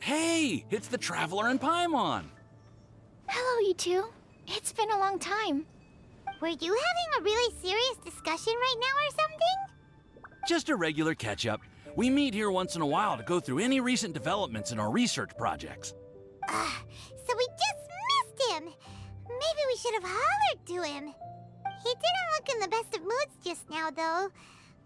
Hey, it's the Traveler and Paimon. Hello, you two. It's been a long time. Were you having a really serious discussion right now or something? Just a regular catch-up. We meet here once in a while to go through any recent developments in our research projects. So we just missed him. Maybe we should have hollered to him. He didn't look in the best of moods just now, though.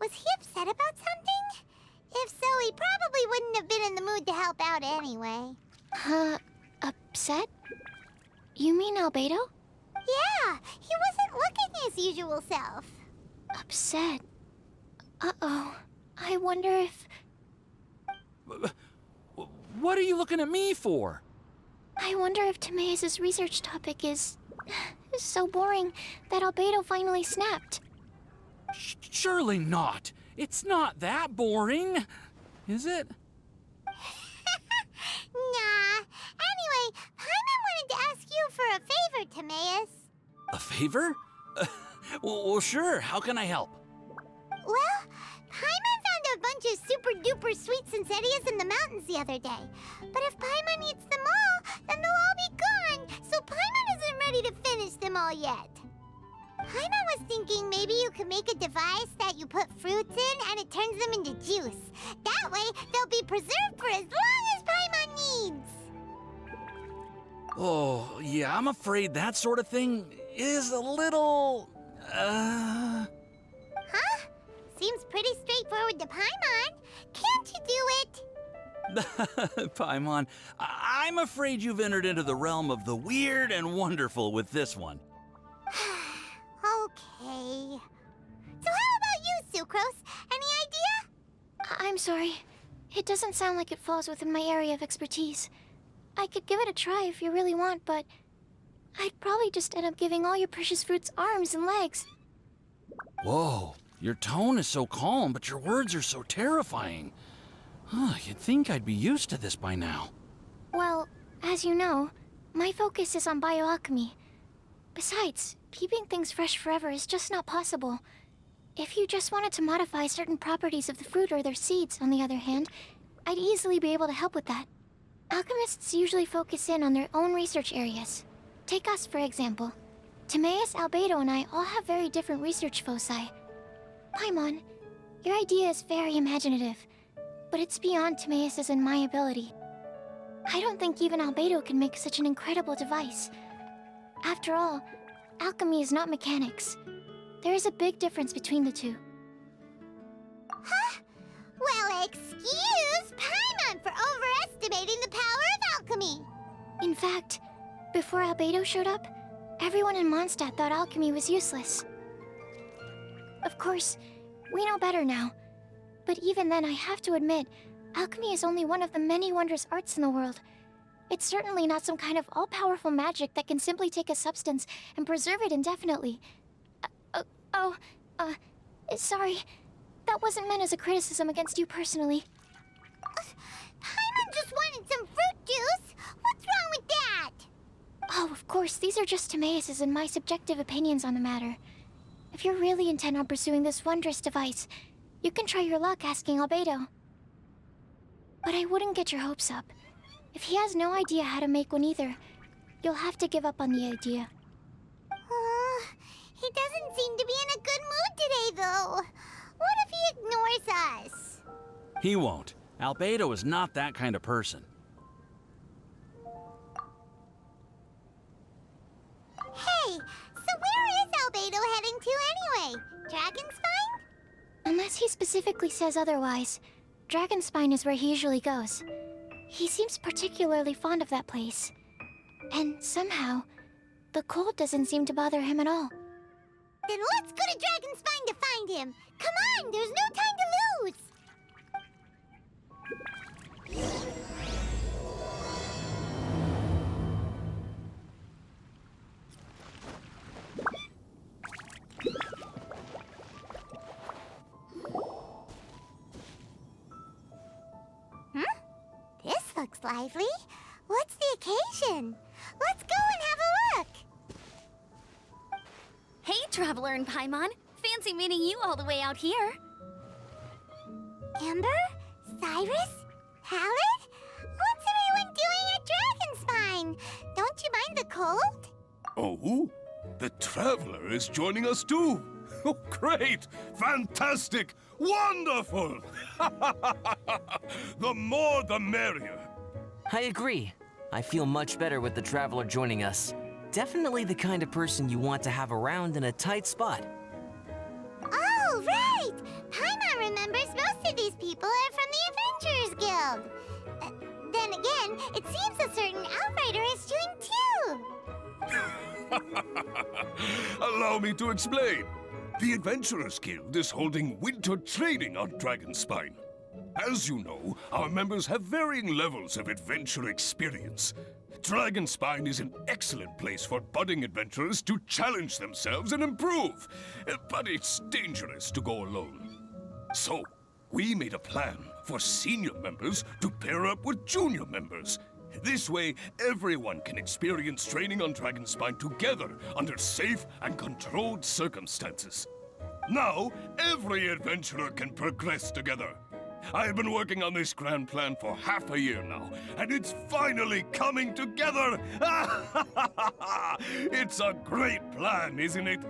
Was he upset about something? If so, he probably wouldn't have been in the mood to help out anyway. Upset? You mean Albedo? Yeah, he wasn't looking his usual self. Upset? Uh-oh. I wonder if... What are you looking at me for? I wonder if Timaeus' research topic is so boring that Albedo finally snapped. Surely not. It's not that boring, is it? Nah. Anyway, Paimon wanted to ask you for a favor, Timaeus. A favor? Well, sure. How can I help? Well, Paimon found a bunch of super-duper sweet Sincerias in the mountains the other day. But if Paimon eats them all, then they'll all be gone, so Paimon isn't ready to finish them all yet. Paimon was thinking maybe you could make a device that you put fruits in and it turns them into juice. That way, they'll be preserved for as long as Paimon needs. Oh, yeah, I'm afraid that sort of thing is a little... Huh? Seems pretty straightforward to Paimon. Can't you do it? Paimon, I'm afraid you've entered into the realm of the weird and wonderful with this one. Okay. So how about you, Sucrose? Any idea? I'm sorry. It doesn't sound like it falls within my area of expertise. I could give it a try if you really want, but I'd probably just end up giving all your precious fruits arms and legs. Whoa, your tone is so calm, but your words are so terrifying. You'd think I'd be used to this by now. Well, as you know, my focus is on bioalchemy. Besides, keeping things fresh forever is just not possible. If you just wanted to modify certain properties of the fruit or their seeds, on the other hand, I'd easily be able to help with that. Alchemists usually focus in on their own research areas. Take us, for example. Timaeus, Albedo, and I all have very different research foci. Paimon, your idea is very imaginative, but it's beyond Timaeus' and my ability. I don't think even Albedo can make such an incredible device. After all, alchemy is not mechanics. There is a big difference between the two. Huh? Well, excuse Paimon for overestimating the power of alchemy. In fact, before Albedo showed up, everyone in Mondstadt thought alchemy was useless. Of course, we know better now. But even then, I have to admit, alchemy is only one of the many wondrous arts in the world. It's certainly not some kind of all-powerful magic that can simply take a substance and preserve it indefinitely. Sorry. That wasn't meant as a criticism against you personally. Paimon just wanted some fruit juice. What's wrong with that? Oh, of course, these are just Timaeus' and my subjective opinions on the matter. If you're really intent on pursuing this wondrous device, you can try your luck asking Albedo. But I wouldn't get your hopes up. If he has no idea how to make one either, you'll have to give up on the idea. He doesn't seem to be in a good mood today, though. What if he ignores us? He won't. Albedo is not that kind of person. Hey, so where is Albedo heading to anyway? Dragonspine? Unless he specifically says otherwise, Dragonspine is where he usually goes. He seems particularly fond of that place. And somehow, the cold doesn't seem to bother him at all. Then let's go to Dragonspine to find him. Come on, there's no time to lose. This looks lively. What's the occasion? Let's go and have a look. Hey, Traveler and Paimon. Fancy meeting you all the way out here. Amber? Cyrus? Halid? What's told? Oh? The Traveler is joining us too! Oh, great! Fantastic! Wonderful! The more the merrier! I agree. I feel much better with the Traveler joining us. Definitely the kind of person you want to have around in a tight spot. Oh, right! Paimon remembers most of these people are from the Adventurers Guild. Then again, it seems a certain Outrider is doing too. Allow me to explain. The Adventurers Guild is holding winter training on Dragonspine. As you know, our members have varying levels of adventure experience. Dragonspine is an excellent place for budding adventurers to challenge themselves and improve, but it's dangerous to go alone. So, we made a plan for senior members to pair up with junior members. This way, everyone can experience training on Dragonspine together under safe and controlled circumstances. Now, every adventurer can progress together. I've been working on this grand plan for half a year now, and it's finally coming together! It's a great plan, isn't it?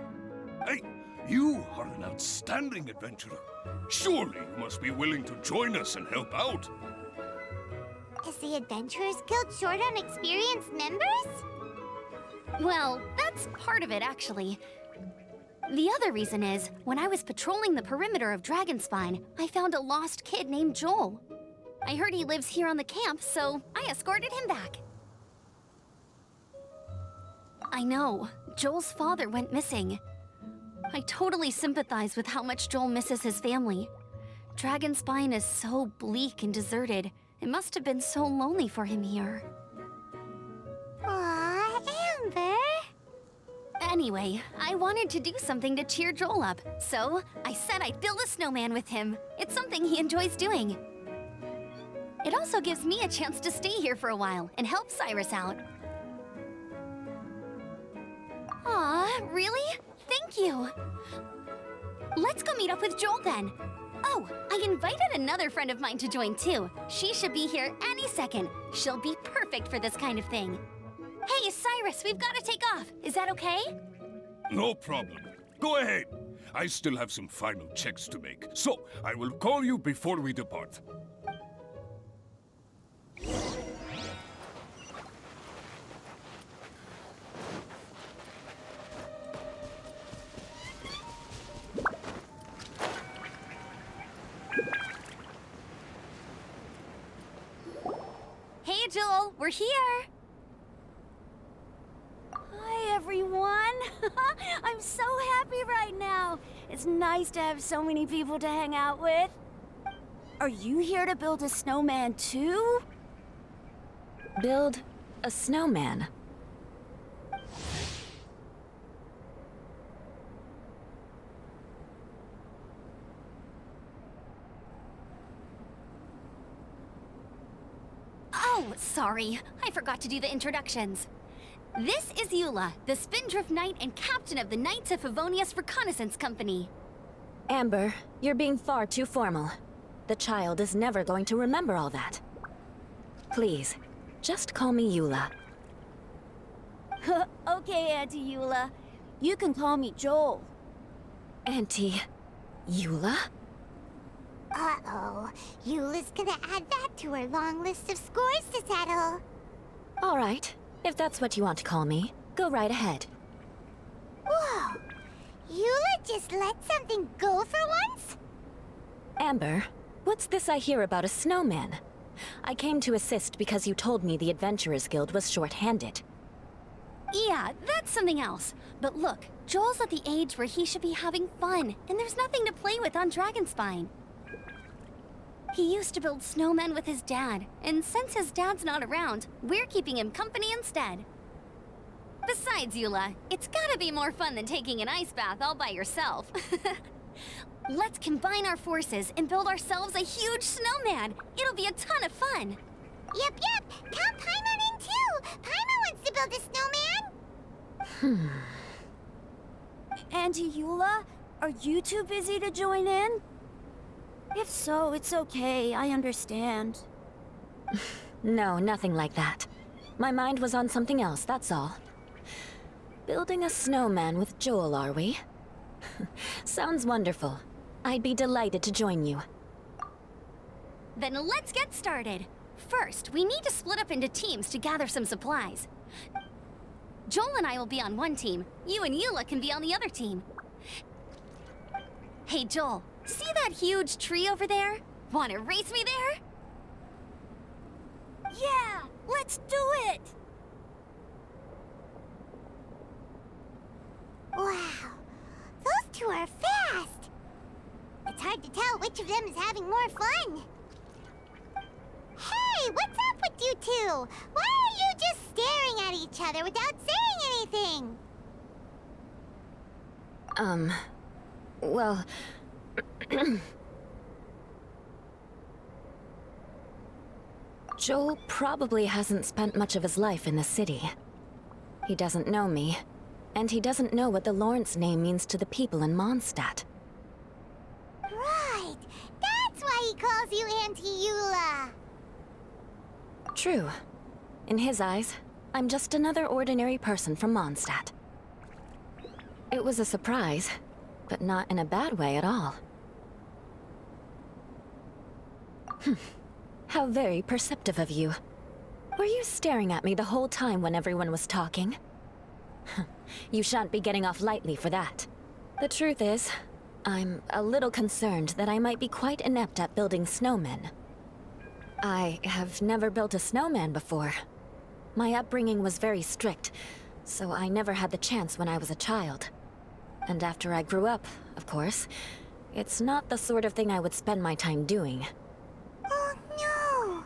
Hey, you are an outstanding adventurer. Surely you must be willing to join us and help out. Is the Adventurers Guild short on experienced members? Well, that's part of it, actually. The other reason is, when I was patrolling the perimeter of Dragonspine, I found a lost kid named Joel. I heard he lives here on the camp, so I escorted him back. I know, Joel's father went missing. I totally sympathize with how much Joel misses his family. Dragonspine is so bleak and deserted. It must have been so lonely for him here. Aw, Amber. Anyway, I wanted to do something to cheer Joel up, so I said I'd build a snowman with him. It's something he enjoys doing. It also gives me a chance to stay here for a while and help Cyrus out. Aw, really? Thank you. Let's go meet up with Joel then. Oh, I invited another friend of mine to join too. She should be here any second. She'll be perfect for this kind of thing. Hey, Cyrus, we've got to take off. Is that okay? No problem. Go ahead. I still have some final checks to make, so I will call you before we depart. Hey, Joel, we're here. Hi, everyone. I'm so happy right now. It's nice to have so many people to hang out with. Are you here to build a snowman too? Build a snowman? Oh, sorry. I forgot to do the introductions. This is Eula, the Spindrift Knight and captain of the Knights of Favonius Reconnaissance Company. Amber, you're being far too formal. The child is never going to remember all that. Please, just call me Eula. Okay, Auntie Eula. You can call me Joel. Auntie Eula? Uh-oh. Eula's gonna add that to her long list of scores to settle. All right, if that's what you want to call me, go right ahead. Whoa! Eula just let something go for once? Amber, what's this I hear about a snowman? I came to assist because you told me the Adventurers Guild was short-handed. Yeah, that's something else. But look, Joel's at the age where he should be having fun, and there's nothing to play with on Dragonspine. He used to build snowmen with his dad, and since his dad's not around, we're keeping him company instead. Besides, Eula, it's gotta be more fun than taking an ice bath all by yourself. Let's combine our forces and build ourselves a huge snowman. It'll be a ton of fun. Yep. Count Paimon in too. Paimon wants to build a snowman. Auntie Eula, are you too busy to join in? If so, it's okay. I understand. No, nothing like that. My mind was on something else, that's all. Building a snowman with Joel, are we? Sounds wonderful. I'd be delighted to join you. Then let's get started. First, we need to split up into teams to gather some supplies. Joel and I will be on one team. You and Eula can be on the other team. Hey, Joel, see that huge tree over there? Wanna race me there? Yeah, let's do it! Wow, those two are fast. It's hard to tell which of them is having more fun. Hey, what's up with you two? Why are you just staring at each other without saying anything? Well... Joel probably hasn't spent much of his life in the city. He doesn't know me, and he doesn't know what the Lawrence name means to the people in Mondstadt. Right, that's why he calls you Auntie Eula. True. In his eyes, I'm just another ordinary person from Mondstadt. It was a surprise, but not in a bad way at all. How very perceptive of you. Were you staring at me the whole time when everyone was talking? You shan't be getting off lightly for that. The truth is, I'm a little concerned that I might be quite inept at building snowmen. I have never built a snowman before. My upbringing was very strict, so I never had the chance when I was a child. And after I grew up, of course, it's not the sort of thing I would spend my time doing. Oh no!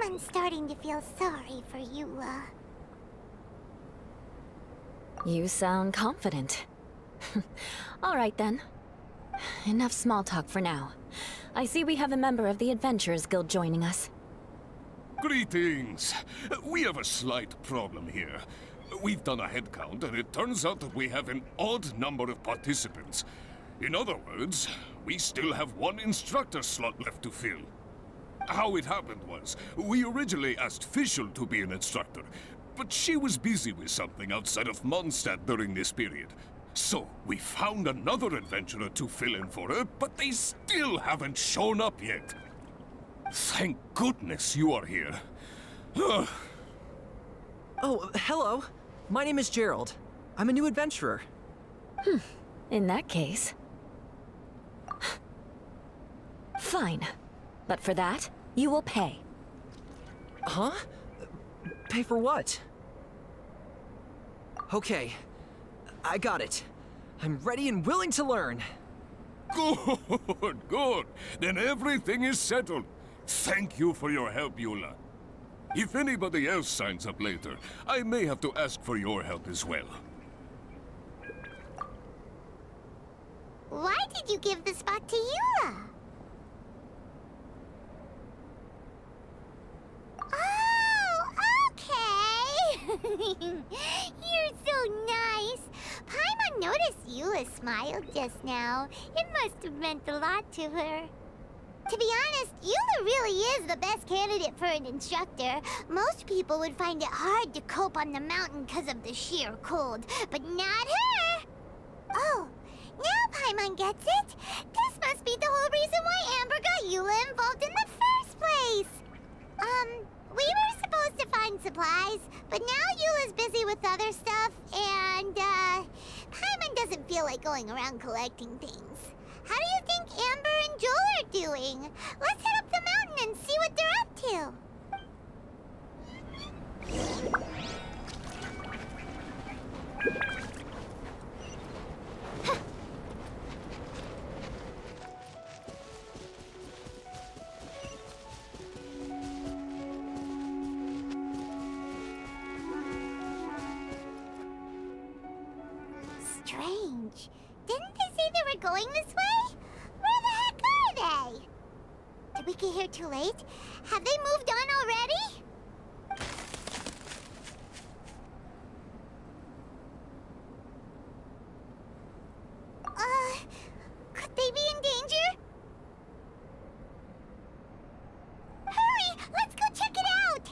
I'm starting to feel sorry for Eula. You sound confident. All right then. Enough small talk for now. I see we have a member of the Adventurers Guild joining us. Greetings. We have a slight problem here. We've done a head count, and it turns out that we have an odd number of participants. In other words, we still have one instructor slot left to fill. How it happened was, we originally asked Fischl to be an instructor, but she was busy with something outside of Mondstadt during this period. So, we found another adventurer to fill in for her, but they still haven't shown up yet. Thank goodness you are here. Oh, hello. My name is Gerald. I'm a new adventurer. In that case... Fine. But for that, you will pay. Huh? Pay for what? Okay. I got it. I'm ready and willing to learn. Good, good. Then everything is settled. Thank you for your help, Eula. If anybody else signs up later, I may have to ask for your help as well. Why did you give the spot to Eula? Oh, okay. You're so nice. Paimon noticed Eula smiled just now. It must have meant a lot to her. To be honest, Eula really is the best candidate for an instructor. Most people would find it hard to cope on the mountain because of the sheer cold, but not her! Oh, now Paimon gets it. This must be the whole reason why Amber got Eula involved in the first place. We were supposed to find supplies, but now Eula's busy with other stuff, and, Paimon doesn't feel like going around collecting things. How do you think Amber and Joel are doing? Let's head up the mountain and see what they're up to. Strange. Didn't they say they were going this way? Where the heck are they? Did we get here too late? Have they moved on already? Could they be in danger? Hurry! Let's go check it out!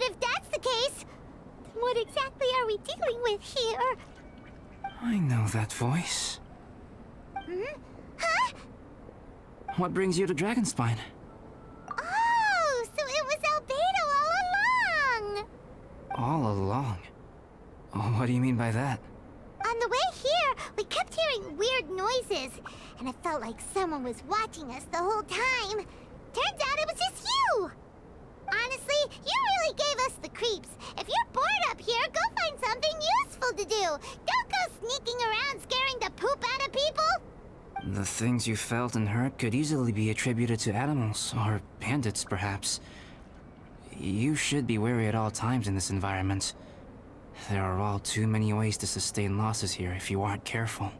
But if that's the case, then what exactly are we dealing with here? I know that voice. Huh? What brings you to Dragonspine? Oh, so it was Albedo all along! All along? Oh, what do you mean by that? On the way here, we kept hearing weird noises, and it felt like someone was watching us the whole time. Turns out it was just you! Honestly, you really gave us the creeps. If you're bored up here, go find something useful to do. Don't go sneaking around scaring the poop out of people. The things you felt and heard could easily be attributed to animals, or bandits, perhaps. You should be wary at all times in this environment. There are all too many ways to sustain losses here if you aren't careful.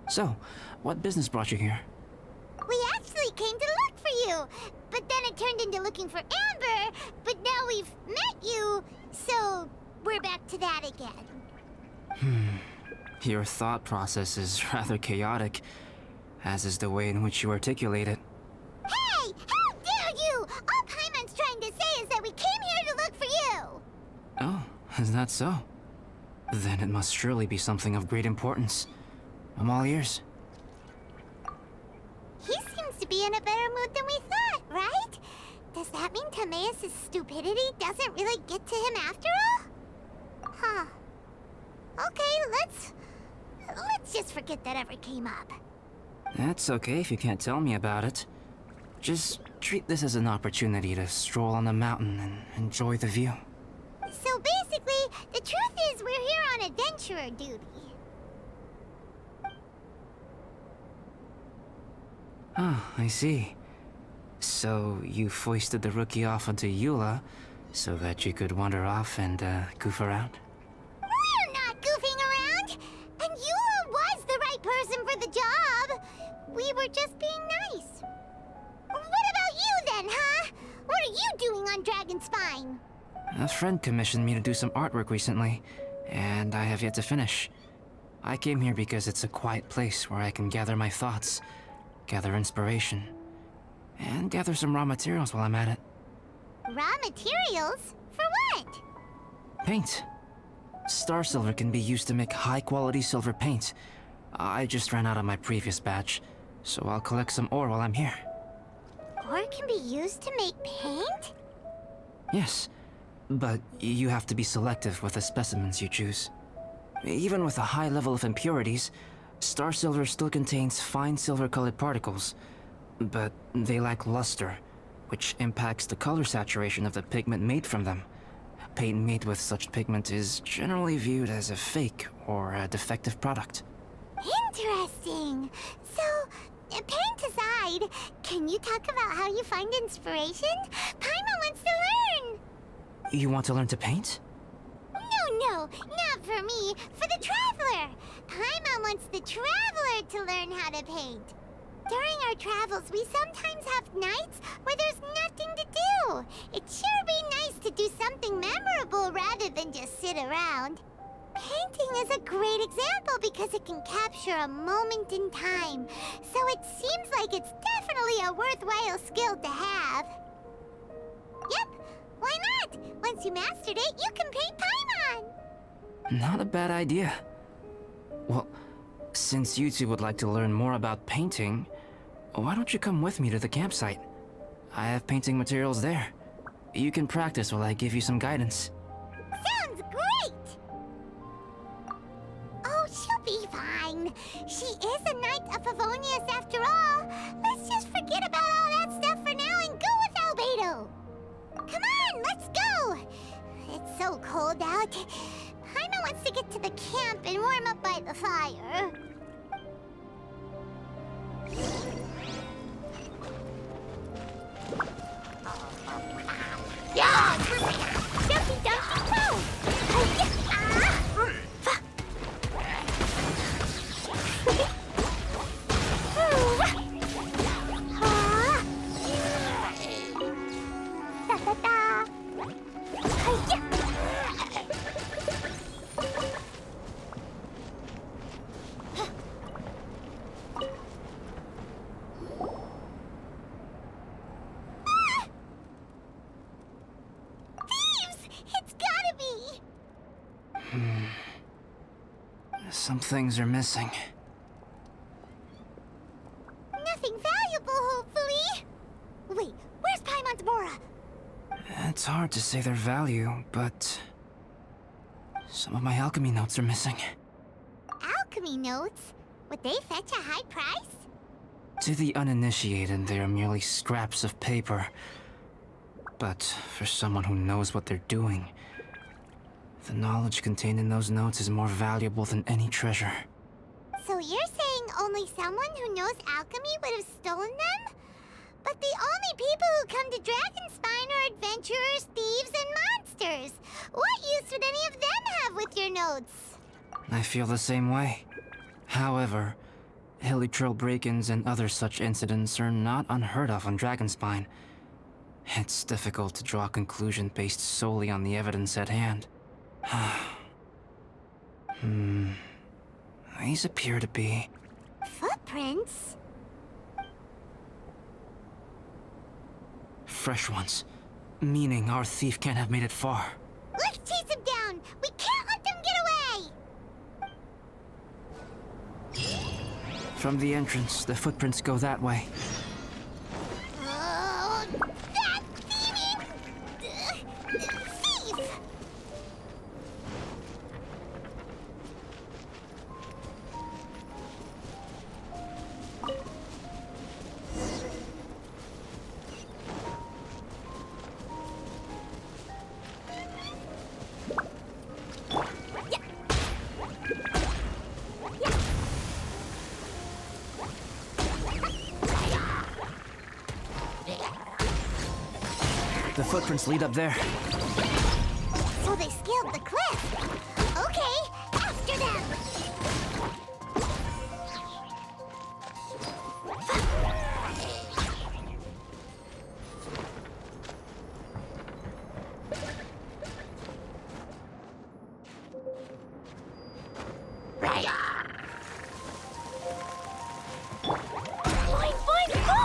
So, what business brought you here? We actually came to look for you, but then it turned into looking for Amber, but now we've met you, so we're back to that again. Your thought process is rather chaotic, as is the way in which you articulate it. Hey! How dare you! All Paimon's trying to say is that we came here to look for you! Oh, is that so? Then it must surely be something of great importance. I'm all ears. He seems to be in a better mood than we thought, right? Does that mean Timaeus' stupidity doesn't really get to him after all? Huh. Okay, let's just forget that ever came up. That's okay if you can't tell me about it. Just treat this as an opportunity to stroll on the mountain and enjoy the view. So basically, the truth is we're here on adventurer duty. Ah, I see. So you foisted the rookie off onto Eula so that you could wander off and goof around? We're not goofing around! And Eula was the right person for the job! We were just being nice. What about you then, huh? What are you doing on Dragonspine? A friend commissioned me to do some artwork recently, and I have yet to finish. I came here because it's a quiet place where I can gather my thoughts, gather inspiration, and gather some raw materials while I'm at it. Raw materials? For what? Paint. Starsilver can be used to make high-quality silver paint. I just ran out of my previous batch, so I'll collect some ore while I'm here. Ore can be used to make paint? Yes, but you have to be selective with the specimens you choose. Even with a high level of impurities, Starsilver still contains fine silver-colored particles, but they lack luster, which impacts the color saturation of the pigment made from them. Paint made with such pigment is generally viewed as a fake or a defective product. Interesting. So, paint aside, can you talk about how you find inspiration? Paimon wants to learn! You want to learn to paint? No, not for me. For the Traveler. Paimon wants the Traveler to learn how to paint. During our travels, we sometimes have nights where there's nothing to do. It'd sure be nice to do something memorable rather than just sit around. Painting is a great example because it can capture a moment in time. So it seems like it's definitely a worthwhile skill to have. Yep, why not? Once you mastered it, you can paint Paimon! Not a bad idea. Well, since you two would like to learn more about painting, why don't you come with me to the campsite? I have painting materials there. You can practice while I give you some guidance. Sounds great! Oh, she'll be fine. She is a Knight of Favonius after all. Let's just forget about all that stuff for now and go with Albedo. Come on, let's go! It's so cold out. Paimon wants to get to the camp and warm up by the fire. Yeah! Dumpy Dumpy Toe! Some things are missing. Nothing valuable, hopefully. Wait, where's Paimon's Mora? It's hard to say their value, but... some of my alchemy notes are missing. Alchemy notes? Would they fetch a high price? To the uninitiated, they are merely scraps of paper. But for someone who knows what they're doing, the knowledge contained in those notes is more valuable than any treasure. So you're saying only someone who knows alchemy would have stolen them? But the only people who come to Dragonspine are adventurers, thieves, and monsters. What use would any of them have with your notes? I feel the same way. However, hilly trail break-ins and other such incidents are not unheard of on Dragonspine. It's difficult to draw a conclusion based solely on the evidence at hand. These appear to be... Footprints? fresh ones. Meaning our thief can't have made it far. Let's chase him down! We can't let them get away! From the entrance, the footprints go that way. Oh, that thieving... thief! The footprints lead up there. So they scaled the cliff. Okay, after them! Fine, go!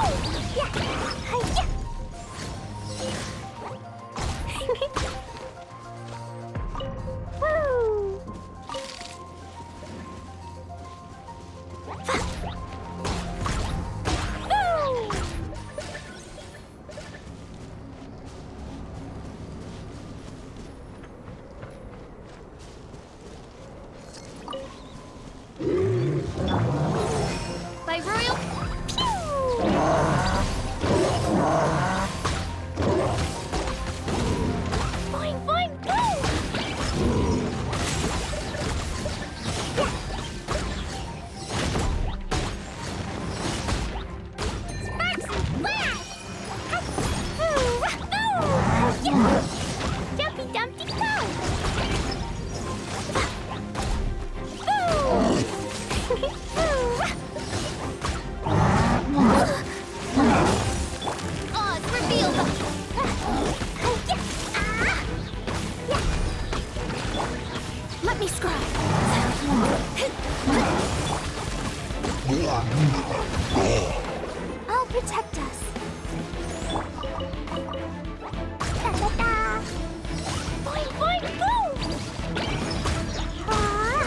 Yeah, yeah. Woo! By Royal... Fine, go! Sparks and flash! Jumpy Dumpty go! Oh, it's revealed! Let me scry! I'll protect us. Da-da-da. Fine, go! Ah.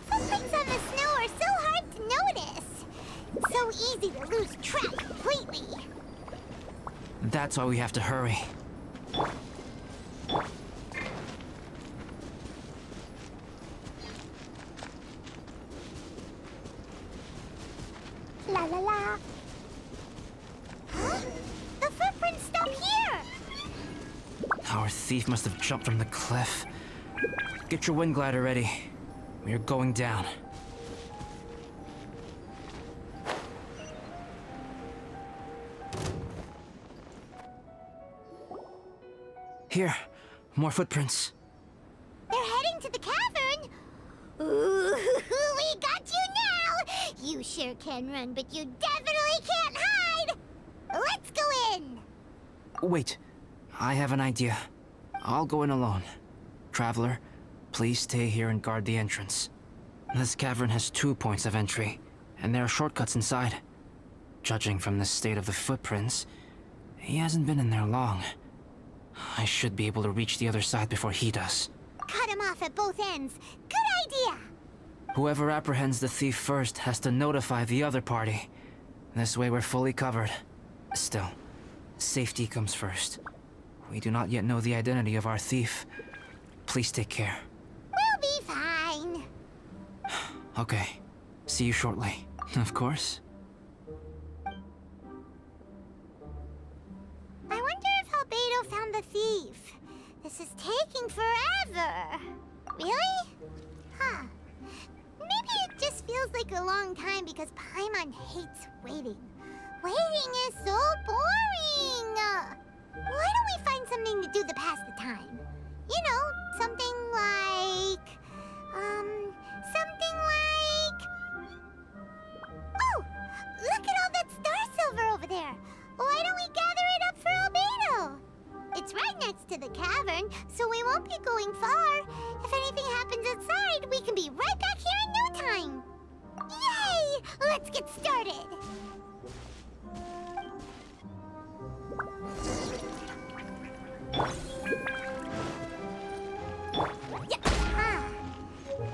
Footprints on the snow are so hard to notice. It's so easy to lose track completely. That's why we have to hurry. La la la. Huh? The footprints stop here. Our thief must have jumped from the cliff. Get your wind glider ready. We are going down. Here, more footprints. They're heading to the cavern. Ooh, we got you now. You sure can run, but you definitely can't hide! Let's go in! Wait, I have an idea. I'll go in alone. Traveler, please stay here and guard the entrance. This cavern has 2 points of entry, and there are shortcuts inside. Judging from the state of the footprints, he hasn't been in there long. I should be able to reach the other side before he does. Cut him off at both ends. Good idea! Whoever apprehends the thief first has to notify the other party. This way we're fully covered. Still, safety comes first. We do not yet know the identity of our thief. Please take care. We'll be fine. Okay. See you shortly. Of course. I wonder if Albedo found the thief. This is taking forever. Really? Huh. Maybe it just feels like a long time because Paimon hates waiting. Waiting is so boring. Why don't we find something to do to pass the time? You know, something like... Oh! Look at all that Starsilver over there! Why don't we gather it up for Albedo? It's right next to the cavern, so we won't be going far. If anything happens outside, we can be right back here in no time. Yay! Let's get started!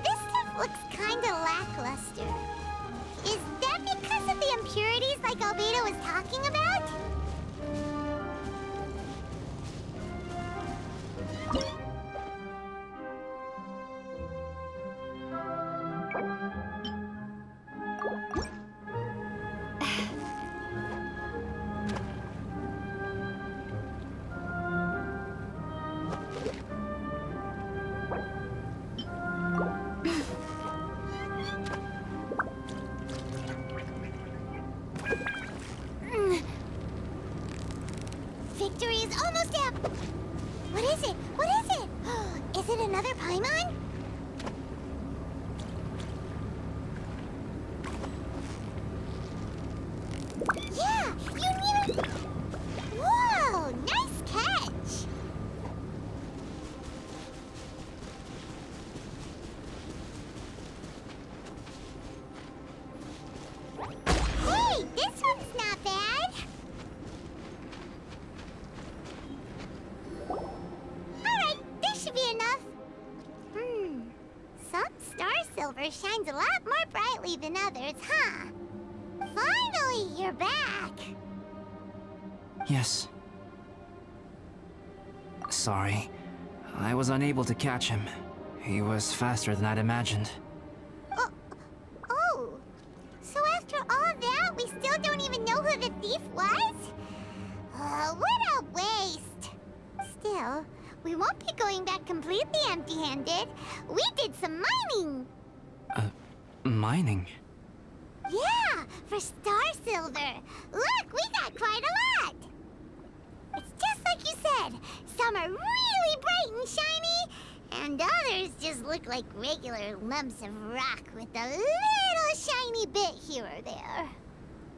This stuff looks kinda lackluster. Is that because of the impurities like Albedo was talking about? Victory is almost up! What is it? What is it? Is it another Paimon? Yeah! You need a... Whoa! Nice catch! Hey! This one's not bad! Alright, this should be enough. Some Starsilver shines a lot more brightly than others, huh? Finally, you're back! Yes. Sorry. I was unable to catch him. He was faster than I'd imagined. Oh. So after all that, we still don't even know who the thief was? What a waste! Still, we won't be going back completely empty-handed. We did some mining! Mining? Yeah, for Starsilver. Look, we got quite a lot! It's just like you said. Some are really bright and shiny, and others just look like regular lumps of rock with a little shiny bit here or there.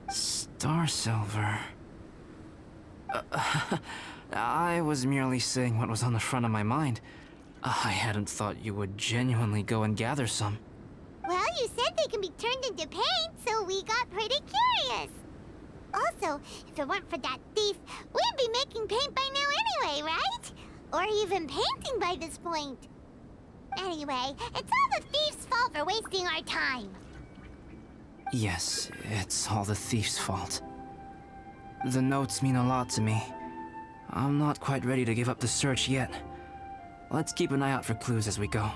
Starsilver. I was merely saying what was on the front of my mind. I hadn't thought you would genuinely go and gather some. Well, you said they can be turned into paint, so we got pretty curious. Also, if it weren't for that thief, we'd be making paint by now anyway, right? Or even painting by this point. Anyway, it's all the thief's fault for wasting our time. Yes, it's all the thief's fault. The notes mean a lot to me. I'm not quite ready to give up the search yet. Let's keep an eye out for clues as we go.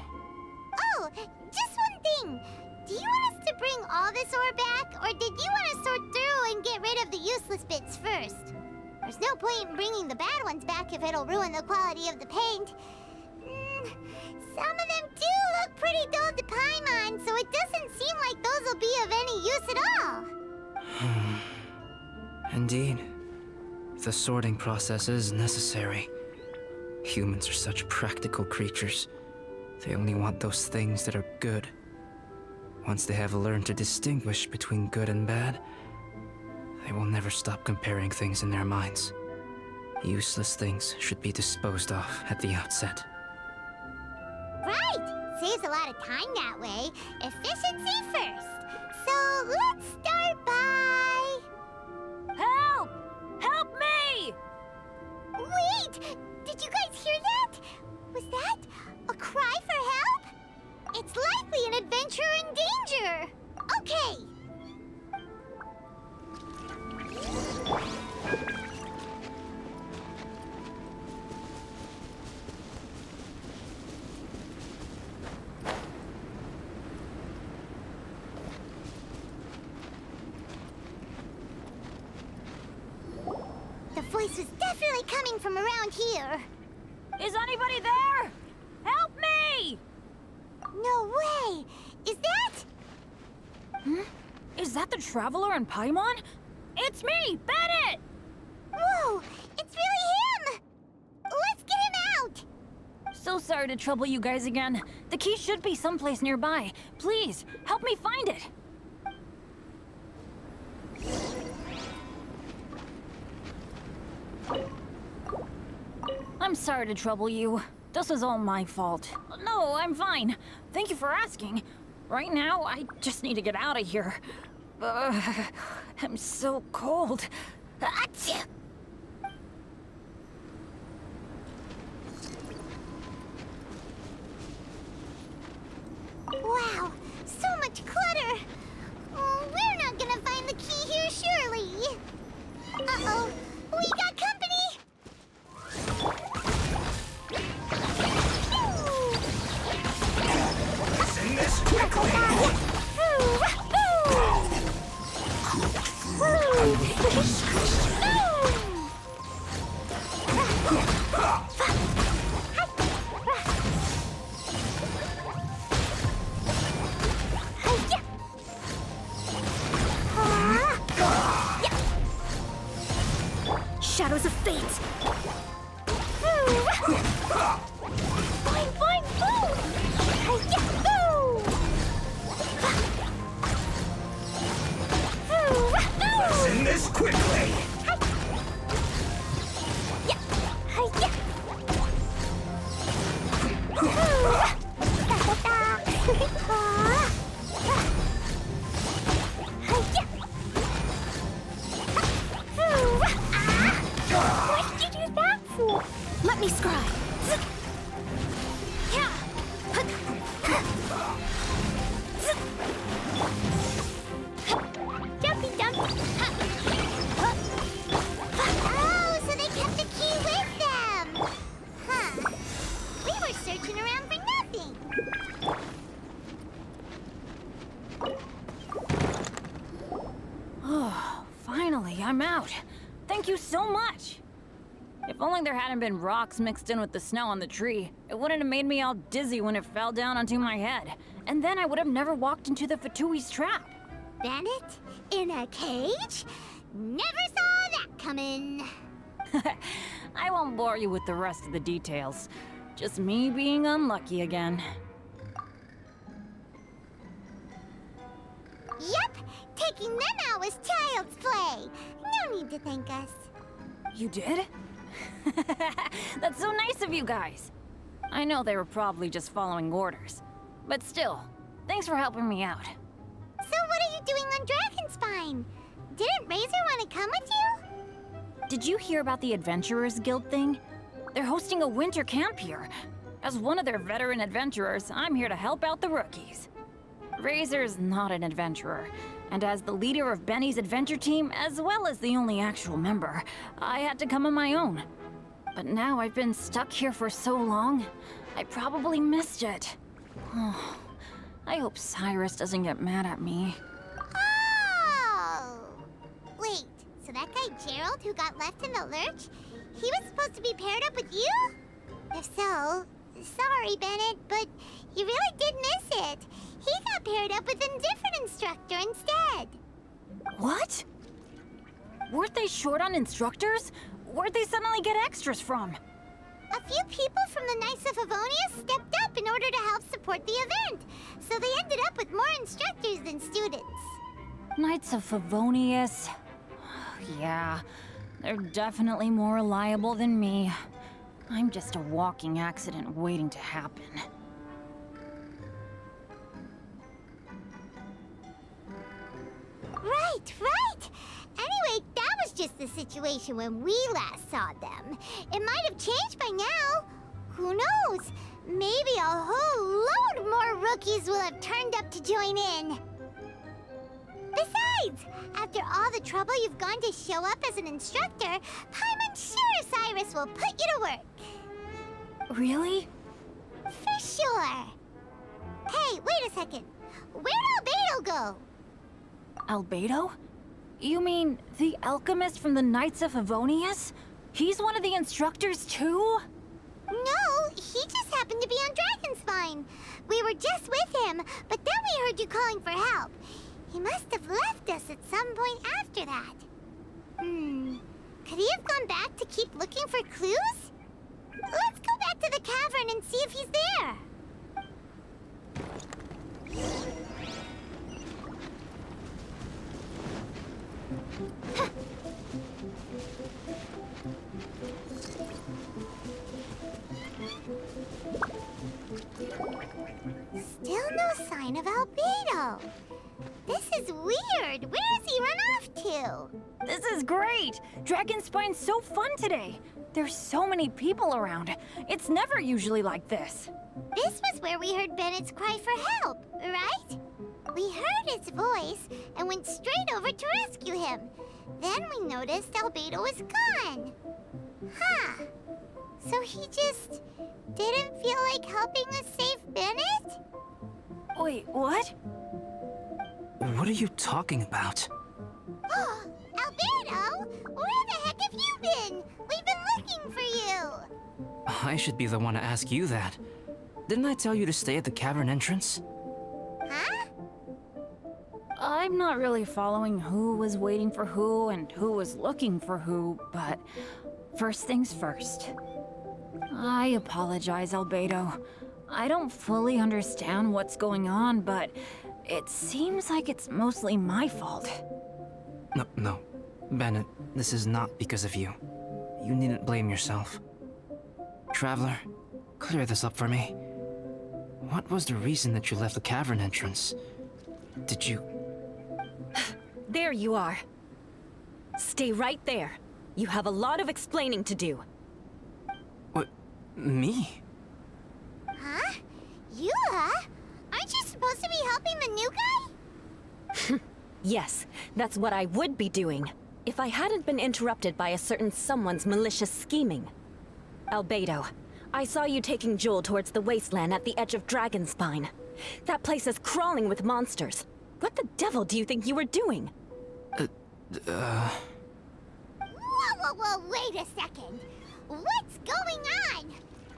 Oh, just one thing. Do you want us to bring all this ore back, or did you want to sort through and get rid of the useless bits first? There's no point in bringing the bad ones back if it'll ruin the quality of the paint. Some of them do look pretty dull to Paimon, so it doesn't seem like those will be of any use at all. Indeed. The sorting process is necessary. Humans are such practical creatures. They only want those things that are good. Once they have learned to distinguish between good and bad, they will never stop comparing things in their minds. Useless things should be disposed of at the outset. Right! Saves a lot of time that way. Efficiency first. So let's start by... Help! Help me! Wait! Did you guys hear that? Was that a cry for help? It's likely an adventurer in danger. Okay. The voice was definitely coming from around here. Is anybody there? Help me! No way! Is that? Is that the Traveler and Paimon? It's me, Bennett! Whoa! It's really him! Let's get him out! So sorry to trouble you guys again. The key should be someplace nearby. Please, help me find it. I'm sorry to trouble you. This was all my fault. No, I'm fine. Thank you for asking. Right now, I just need to get out of here. I'm so cold. Achoo! Wow, so much clutter! Oh, we're not gonna find the key here, surely! Uh-oh, we got company! Sing this quickly! Shadows of fate! Boing, boing, boom! Sing this quickly! What did you do that for? Let me scry! Jumpy jump! Oh, so they kept the key with them! Huh. We were searching around for nothing! Oh, finally, I'm out. Thank you so much. If only there hadn't been rocks mixed in with the snow on the tree, it wouldn't have made me all dizzy when it fell down onto my head. And then I would have never walked into the Fatui's trap. Bennett? In a cage? Never saw that coming! I won't bore you with the rest of the details. Just me being unlucky again. Yep! Taking them out was child's play! No need to thank us. You did? That's so nice of you guys. I know they were probably just following orders. But still, thanks for helping me out. So what are you doing on Dragonspine? Didn't Razor want to come with you? Did you hear about the Adventurers Guild thing? They're hosting a winter camp here. As one of their veteran adventurers, I'm here to help out the rookies. Razor's not an adventurer, and as the leader of Benny's adventure team, as well as the only actual member, I had to come on my own. But now I've been stuck here for so long, I probably missed it. Oh, I hope Cyrus doesn't get mad at me. Oh! Wait, so that guy Gerald who got left in the lurch, he was supposed to be paired up with you? If so, sorry, Bennett, but you really did miss it. He got paired up with a different instructor instead. What? Weren't they short on instructors? Where'd they suddenly get extras from? A few people from the Knights of Favonius stepped up in order to help support the event, so they ended up with more instructors than students. Knights of Favonius. Yeah, they're definitely more reliable than me. I'm just a walking accident waiting to happen. Right! Anyway, that was just the situation when we last saw them. It might have changed by now. Who knows? Maybe a whole load more rookies will have turned up to join in. Besides, after all the trouble you've gone to show up as an instructor, Paimon's sure Cyrus will put you to work. Really? For sure. Hey, wait a second. Where'd Albedo go? Albedo? You mean the alchemist from the Knights of Favonius? He's one of the instructors too? No, he just happened to be on Dragonspine. We were just with him, but then we heard you calling for help. He must have left us at some point after that. Could he have gone back to keep looking for clues? Let's go back to the cavern and see if he's there. Still no sign of Albedo. This is weird. Where has he run off to? This is great! Dragonspine's so fun today! There's so many people around. It's never usually like this. This was where we heard Bennett's cry for help, right? We heard his voice and went straight over to rescue him. Then we noticed Albedo was gone. Huh. So he just didn't feel like helping us save Bennett? Wait, what? What are you talking about? Albedo, where the heck have you been? We've been looking for you. I should be the one to ask you that. Didn't I tell you to stay at the cavern entrance? Huh? I'm not really following who was waiting for who and who was looking for who, but first things first. I apologize, Albedo. I don't fully understand what's going on, but it seems like it's mostly my fault. No. Bennett, this is not because of you. You needn't blame yourself. Traveler, clear this up for me. What was the reason that you left the cavern entrance? Did you... There you are. Stay right there. You have a lot of explaining to do. What? Me? Huh? Eula? Aren't you supposed to be helping the new guy? Yes, that's what I would be doing, if I hadn't been interrupted by a certain someone's malicious scheming. Albedo, I saw you taking Jewel towards the wasteland at the edge of Dragonspine. That place is crawling with monsters. What the devil do you think you were doing? Whoa, wait a second. What's going on?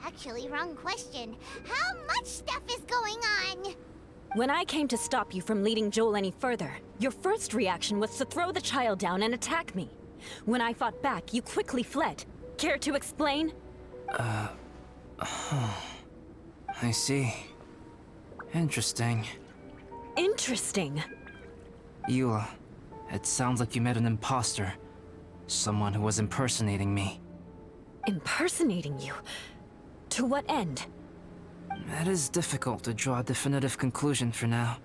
Actually, wrong question. How much stuff is going on? When I came to stop you from leading Joel any further, your first reaction was to throw the child down and attack me. When I fought back, you quickly fled. Care to explain? I see. Interesting. Interesting. Eula, it sounds like you met an imposter. Someone who was impersonating me. Impersonating you? To what end? It is difficult to draw a definitive conclusion for now.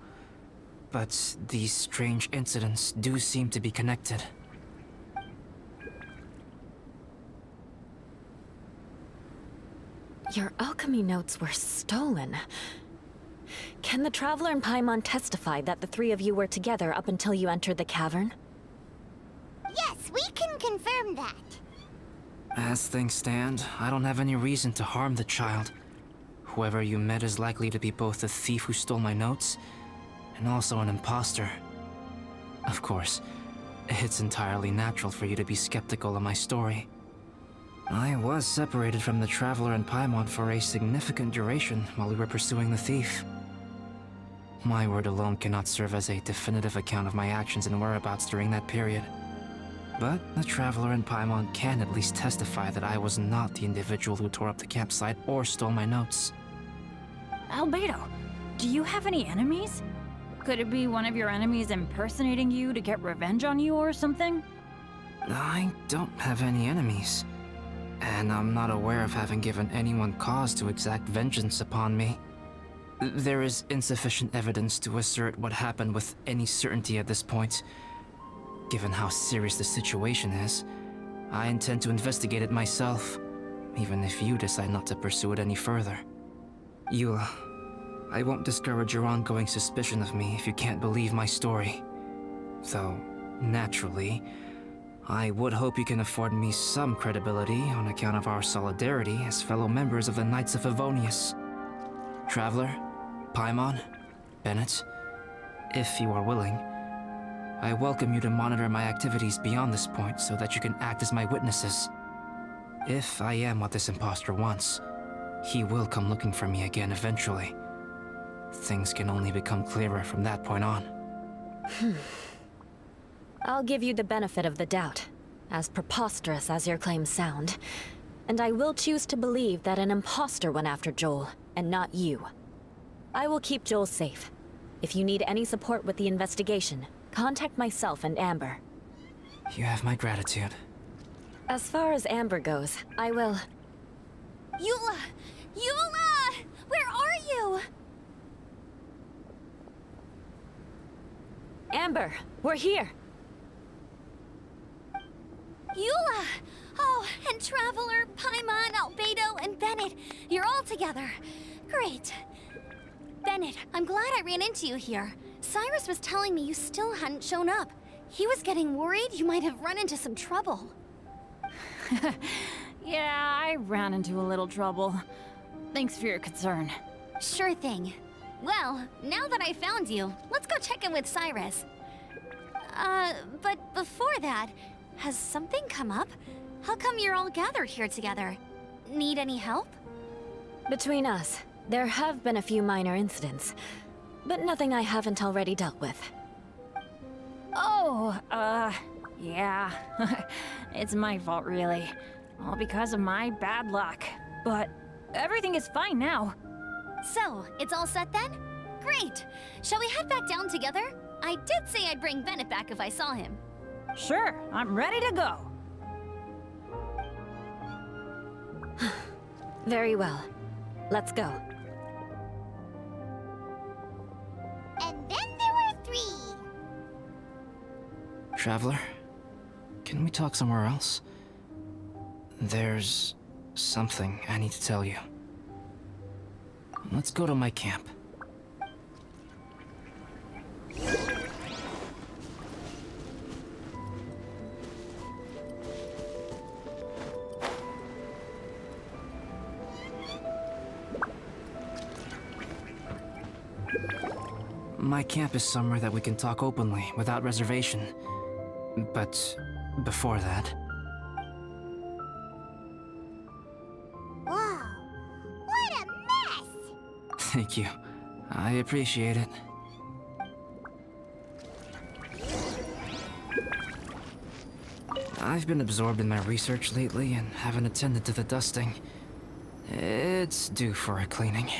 But these strange incidents do seem to be connected. Your alchemy notes were stolen. Can the Traveler and Paimon testify that the three of you were together up until you entered the cavern? Yes, we can confirm that. As things stand, I don't have any reason to harm the child. Whoever you met is likely to be both the thief who stole my notes, and also an imposter. Of course, it's entirely natural for you to be skeptical of my story. I was separated from the Traveler and Paimon for a significant duration while we were pursuing the thief. My word alone cannot serve as a definitive account of my actions and whereabouts during that period. But the Traveler and Paimon can at least testify that I was not the individual who tore up the campsite or stole my notes. Albedo, do you have any enemies? Could it be one of your enemies impersonating you to get revenge on you or something? I don't have any enemies. And I'm not aware of having given anyone cause to exact vengeance upon me. There is insufficient evidence to assert what happened with any certainty at this point. Given how serious the situation is, I intend to investigate it myself, even if you decide not to pursue it any further. Eula, I won't discourage your ongoing suspicion of me if you can't believe my story. Though, naturally, I would hope you can afford me some credibility on account of our solidarity as fellow members of the Knights of Favonius. Traveler, Paimon, Bennett, if you are willing, I welcome you to monitor my activities beyond this point so that you can act as my witnesses. If I am what this imposter wants, he will come looking for me again eventually. Things can only become clearer from that point on. I'll give you the benefit of the doubt, as preposterous as your claims sound. And I will choose to believe that an imposter went after Joel, and not you. I will keep Joel safe. If you need any support with the investigation, contact myself and Amber. You have my gratitude. As far as Amber goes, I will... Eula! Eula! Where are you? Amber, we're here! Eula! Oh, and Traveler, Paimon, Albedo, and Bennett. You're all together. Great. Bennett, I'm glad I ran into you here. Cyrus was telling me you still hadn't shown up. He was getting worried you might have run into some trouble. Yeah, I ran into a little trouble. Thanks for your concern. Sure thing. Well, now that I found you, let's go check in with Cyrus. But before that, has something come up? How come you're all gathered here together? Need any help? Between us, there have been a few minor incidents, but nothing I haven't already dealt with. Oh, yeah. It's my fault, really. All because of my bad luck. But everything is fine now. So, it's all set then? Great! Shall we head back down together? I did say I'd bring Bennett back if I saw him. Sure, I'm ready to go. Very well. Let's go. And then there were 3. Traveler, can we talk somewhere else? There's something I need to tell you. Let's go to my camp. My camp is somewhere that we can talk openly, without reservation. But before that... Whoa! What a mess! Thank you. I appreciate it. I've been absorbed in my research lately and haven't attended to the dusting. It's due for a cleaning.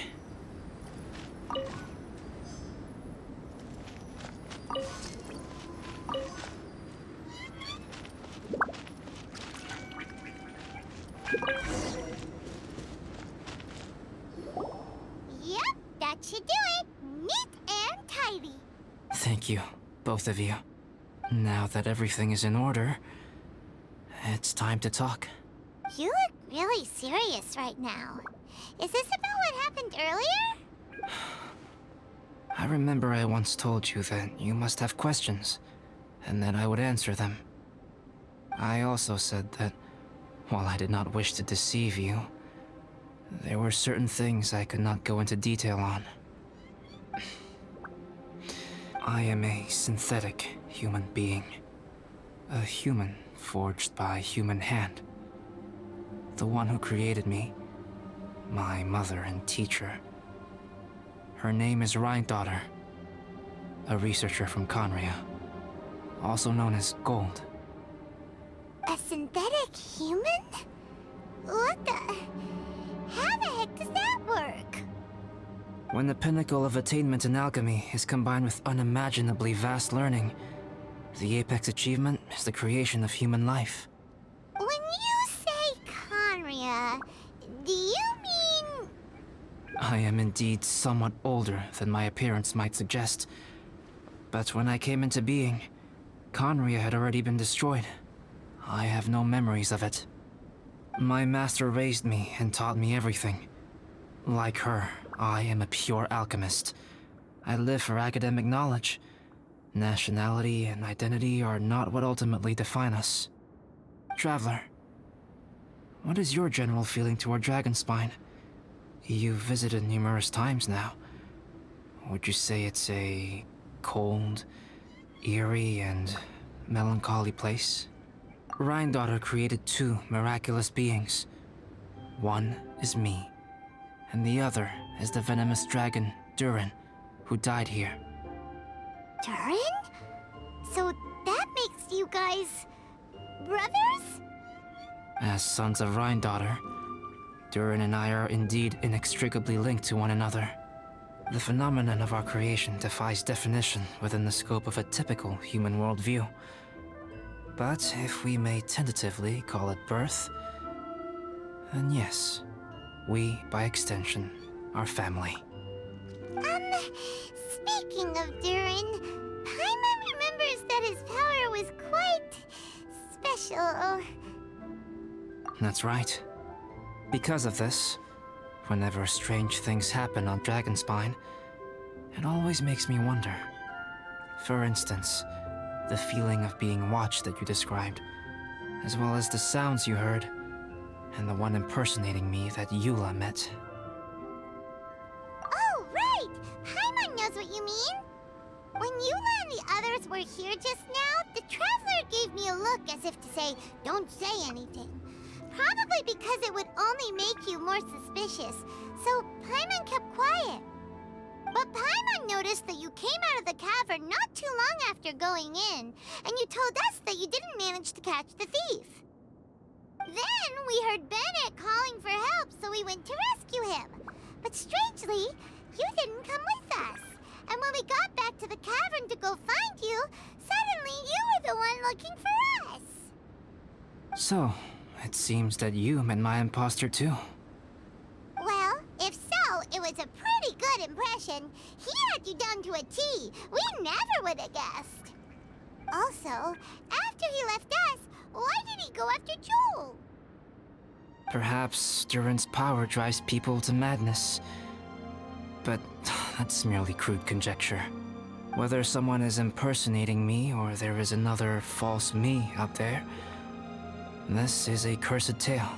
Yep, that should do it. Neat and tidy. Thank you, both of you. Now that everything is in order, it's time to talk. You look really serious right now. Is this about what happened earlier? I remember I once told you that you must have questions, and that I would answer them. I also said that, while I did not wish to deceive you, there were certain things I could not go into detail on. I am a synthetic human being. A human forged by human hand. The one who created me, my mother and teacher. Her name is Rhine-daughter, a researcher from Conria, also known as Gold. A synthetic human? What the... How the heck does that work? When the pinnacle of attainment in alchemy is combined with unimaginably vast learning, the apex achievement is the creation of human life. When you say Conria, do you mean... I am indeed somewhat older than my appearance might suggest. But when I came into being, Conria had already been destroyed. I have no memories of it. My master raised me and taught me everything. Like her, I am a pure alchemist. I live for academic knowledge. Nationality and identity are not what ultimately define us. Traveler, what is your general feeling toward Dragonspine? You've visited numerous times now. Would you say it's a cold, eerie, and melancholy place? Rhine-daughter created two miraculous beings. One is me, and the other is the venomous dragon, Durin, who died here. Durin? So that makes you guys... brothers? As sons of Rhine-daughter, Durin and I are indeed inextricably linked to one another. The phenomenon of our creation defies definition within the scope of a typical human worldview. But if we may tentatively call it birth, then yes, we, by extension, are family. Speaking of Durin, Paimon remembers that his power was quite... special. That's right. Because of this, whenever strange things happen on Dragonspine, it always makes me wonder. For instance, the feeling of being watched that you described, as well as the sounds you heard, and the one impersonating me that Eula met. Oh, right! Paimon knows what you mean! When Eula and the others were here just now, the Traveler gave me a look as if to say, don't say anything. Probably because it would only make you more suspicious, so Paimon kept quiet. But Paimon noticed that you came out of the cavern not too long after going in, and you told us that you didn't manage to catch the thief. Then we heard Bennett calling for help, so we went to rescue him. But strangely, you didn't come with us. And when we got back to the cavern to go find you, suddenly you were the one looking for us. So, it seems that you met my imposter too. Well, if so, it was a pretty good impression. He had you down to a T. We never would have guessed. Also, after he left us, why did he go after Joel? Perhaps Durin's power drives people to madness. But that's merely crude conjecture. Whether someone is impersonating me or there is another false me out there, this is a cursed tale,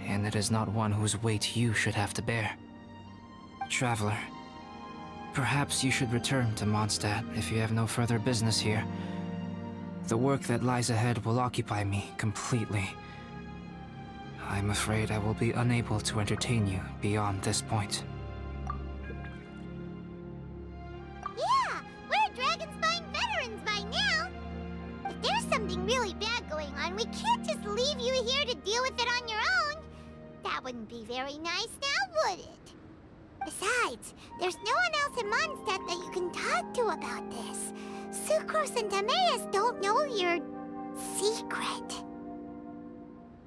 and it is not one whose weight you should have to bear. Traveler, perhaps you should return to Mondstadt if you have no further business here. The work that lies ahead will occupy me completely. I'm afraid I will be unable to entertain you beyond this point. Yeah, we're Dragonspine veterans by now. If there's something really bad going on, we can't just leave you here to deal with it on your own. That wouldn't be very nice now, would it? Besides, there's no one else in Mondstadt that you can talk to about this. Sucrose and Timaeus don't know your secret.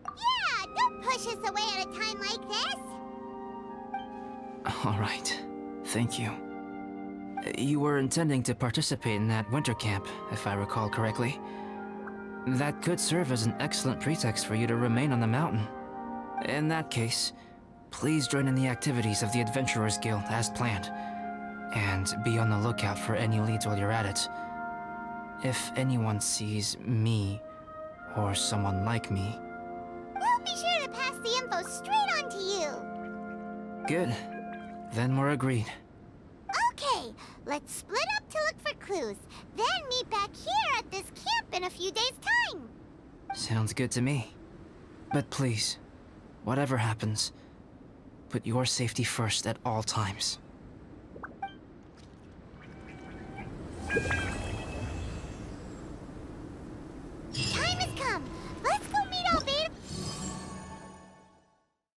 Yeah, don't push us away at a time like this. All right, thank you. You were intending to participate in that winter camp, if I recall correctly. That could serve as an excellent pretext for you to remain on the mountain. In that case, please join in the activities of the Adventurers Guild as planned, and be on the lookout for any leads while you're at it. If anyone sees me, or someone like me... We'll be sure to pass the info straight on to you. Good. Then we're agreed. Okay, let's split up to look for clues, then meet back here at this camp in a few days' time. Sounds good to me. But please, whatever happens, put your safety first at all times.